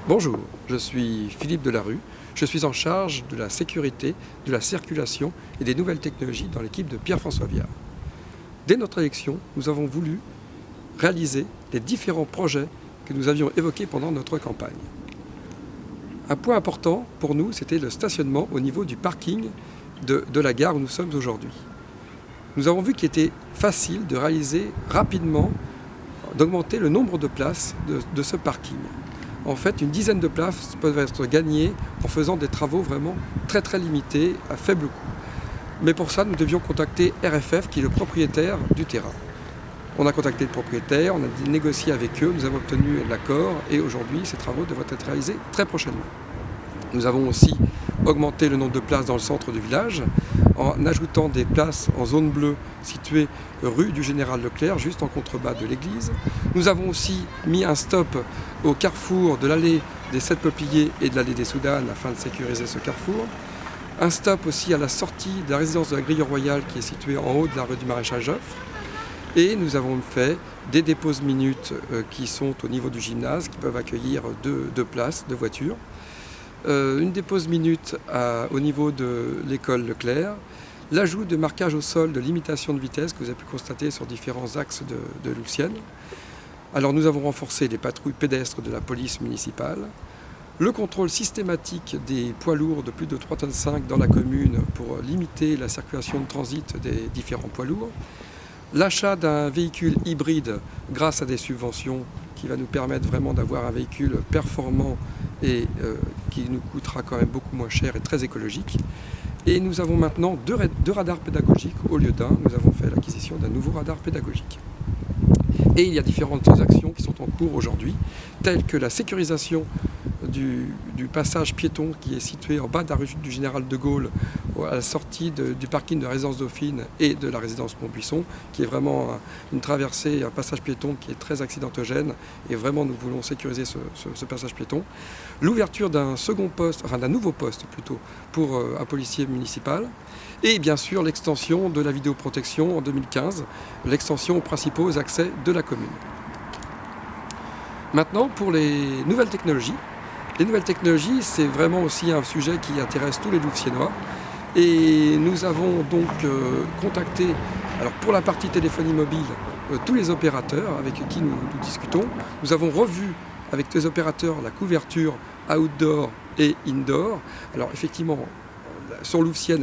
Bonjour, je suis Philippe Delarue. Je suis en charge de la sécurité, de la circulation et des nouvelles technologies dans l'équipe de Pierre-François Viard. Dès notre élection, nous avons voulu réaliser les différents projets que nous avions évoqués pendant notre campagne. Un point important pour nous, c'était le stationnement au niveau du parking de la gare où nous sommes aujourd'hui. Nous avons vu qu'il était facile de réaliser rapidement, d'augmenter le nombre de places de ce parking. En fait, une dizaine de places peuvent être gagnées en faisant des travaux vraiment très limités, à faible coût. Mais pour ça, nous devions contacter RFF, qui est le propriétaire du terrain. On a contacté le propriétaire, on a négocié avec eux, nous avons obtenu l'accord et aujourd'hui, ces travaux devraient être réalisés très prochainement. Nous avons aussi augmenté le nombre de places dans le centre du village en ajoutant des places en zone bleue situées rue du Général Leclerc, juste en contrebas de l'église. Nous avons aussi mis un stop au carrefour de l'allée des 7 Peupliers et de l'allée des Soudanes afin de sécuriser ce carrefour. Un stop aussi à la sortie de la résidence de la Grille Royale qui est située en haut de la rue du Maréchal Joffre. Et nous avons fait des déposes minutes qui sont au niveau du gymnase, qui peuvent accueillir deux places de voitures. Une dépose minute au niveau de l'école Leclerc. L'ajout de marquage au sol de limitation de vitesse que vous avez pu constater sur différents axes de Louvciennes. Alors nous avons renforcé les patrouilles pédestres de la police municipale. Le contrôle systématique des poids lourds de plus de 3,5 tonnes dans la commune pour limiter la circulation de transit des différents poids lourds. L'achat d'un véhicule hybride grâce à des subventions qui va nous permettre vraiment d'avoir un véhicule performant et qui nous coûtera quand même beaucoup moins cher et très écologique. Et nous avons maintenant deux radars pédagogiques au lieu d'un. Nous avons fait l'acquisition d'un nouveau radar pédagogique. Et il y a différentes actions qui sont en cours aujourd'hui, telles que la sécurisation du passage piéton qui est situé en bas de la rue du Général de Gaulle, à la sortie du parking de la résidence Dauphine et de la résidence Montbuisson, qui est vraiment une traversée, un passage piéton qui est très accidentogène, et vraiment nous voulons sécuriser ce passage piéton. L'ouverture d'un second poste, enfin d'un nouveau poste plutôt, pour un policier municipal, et bien sûr l'extension de la vidéoprotection en 2015, l'extension aux principaux accès de la commune. Maintenant, pour les nouvelles technologies, c'est vraiment aussi un sujet qui intéresse tous les Louvciennois. Et nous avons donc contacté, alors pour la partie téléphonie mobile, tous les opérateurs avec qui nous discutons. Nous avons revu avec les opérateurs la couverture outdoor et indoor. Alors effectivement, sur Louvciennes,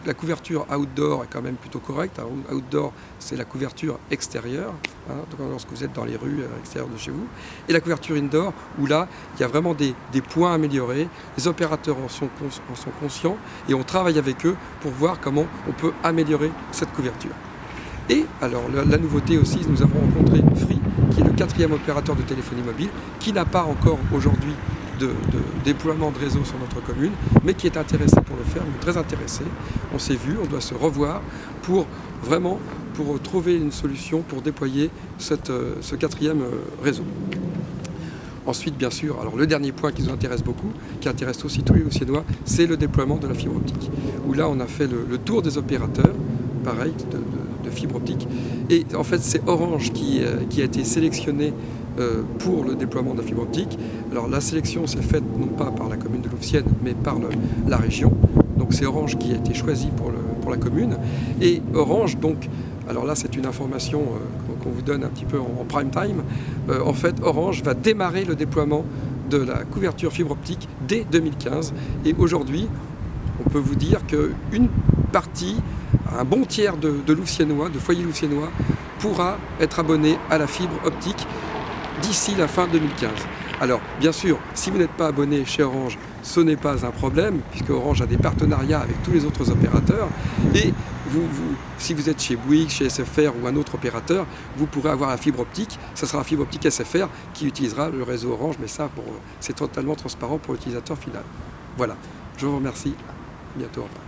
la couverture outdoor est quand même plutôt correcte. Alors, outdoor, c'est la couverture extérieure, donc lorsque vous êtes dans les rues extérieures de chez vous. Et la couverture indoor, où là, il y a vraiment des points à améliorer. Les opérateurs en sont conscients et on travaille avec eux pour voir comment on peut améliorer cette couverture. Et alors, la nouveauté aussi, nous avons rencontré Free, qui est le 4e opérateur de téléphonie mobile, qui n'a pas encore aujourd'hui de déploiement de réseau sur notre commune, mais qui est intéressé pour le faire, nous très intéressé. On s'est vu, on doit se revoir pour trouver une solution pour déployer ce 4e réseau. Ensuite, bien sûr, alors le dernier point qui nous intéresse beaucoup, qui intéresse aussi tous les Louvciennois, c'est le déploiement de la fibre optique. Où là, on a fait le tour des opérateurs, pareil, de fibre optique. Et en fait, c'est Orange qui a été sélectionné pour le déploiement de la fibre optique. Alors la sélection s'est faite non pas par la commune de Louvciennes, mais par la région. Donc c'est Orange qui a été choisi pour la commune. Et Orange, donc, alors là c'est une information qu'on vous donne un petit peu en prime time. En fait, Orange va démarrer le déploiement de la couverture fibre optique dès 2015. Et aujourd'hui, on peut vous dire qu'une partie, un bon tiers de Louvciennois, de foyers Louvciennois, pourra être abonné à la fibre optique d'ici la fin 2015. Alors, bien sûr, si vous n'êtes pas abonné chez Orange, ce n'est pas un problème, puisque Orange a des partenariats avec tous les autres opérateurs. Et si vous êtes chez Bouygues, chez SFR ou un autre opérateur, vous pourrez avoir la fibre optique. Ce sera la fibre optique SFR qui utilisera le réseau Orange, mais ça, c'est totalement transparent pour l'utilisateur final. Voilà, je vous remercie. À bientôt, au revoir.